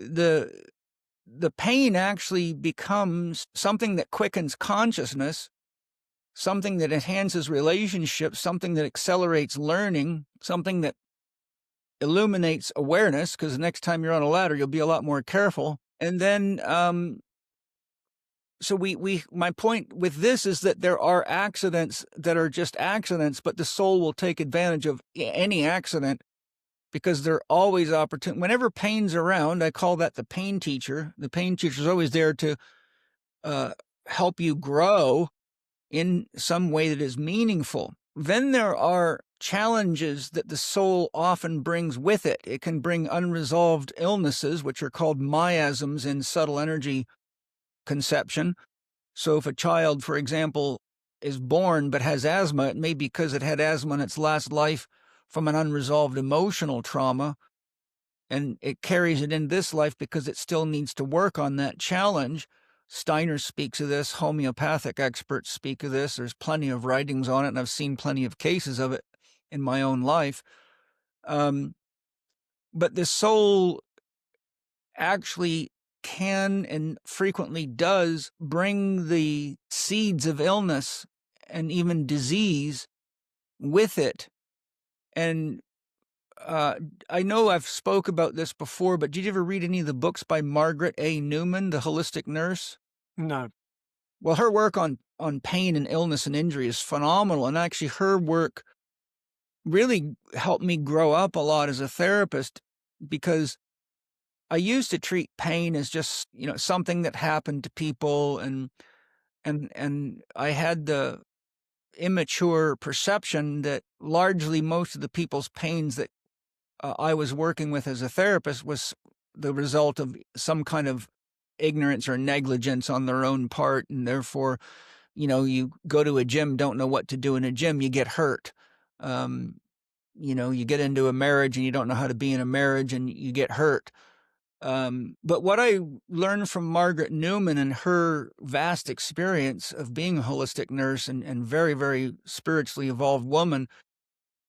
the pain actually becomes something that quickens consciousness, something that enhances relationships, something that accelerates learning, something that illuminates awareness, because the next time you're on a ladder, you'll be a lot more careful. And then, so my point with this is that there are accidents that are just accidents, but the soul will take advantage of any accident because they're always opportune. Whenever pain's around, I call that the pain teacher. The pain teacher is always there to help you grow in some way that is meaningful. Then there are challenges that the soul often brings with it. It can bring unresolved illnesses, which are called miasms in subtle energy conception. So if a child, for example, is born but has asthma, it may be because it had asthma in its last life from an unresolved emotional trauma, and it carries it in this life because it still needs to work on that challenge. Steiner speaks of this. Homeopathic experts speak of this. There's plenty of writings on it, and I've seen plenty of cases of it in my own life. But the soul actually can and frequently does bring the seeds of illness and even disease with it. And I know I've spoke about this before, but did you ever read any of the books by Margaret A. Newman, the holistic nurse? No. Well, her work on pain and illness and injury is phenomenal. And actually her work really helped me grow up a lot as a therapist, because I used to treat pain as just, something that happened to people. And I had the immature perception that largely most of the people's pains that I was working with as a therapist was the result of some kind of ignorance or negligence on their own part. And therefore, you go to a gym, don't know what to do in a gym, you get hurt. You get into a marriage and you don't know how to be in a marriage and you get hurt. But what I learned from Margaret Newman and her vast experience of being a holistic nurse and very, very spiritually evolved woman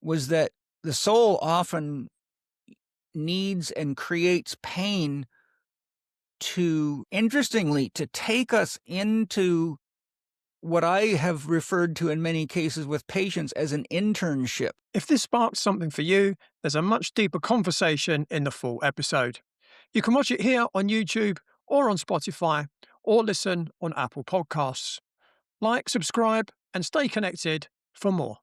was that the soul often needs and creates pain interestingly, to take us into what I have referred to in many cases with patients as an internship. If this sparked something for you, there's a much deeper conversation in the full episode. You can watch it here on YouTube or on Spotify, or listen on Apple Podcasts. Like, subscribe, and stay connected for more.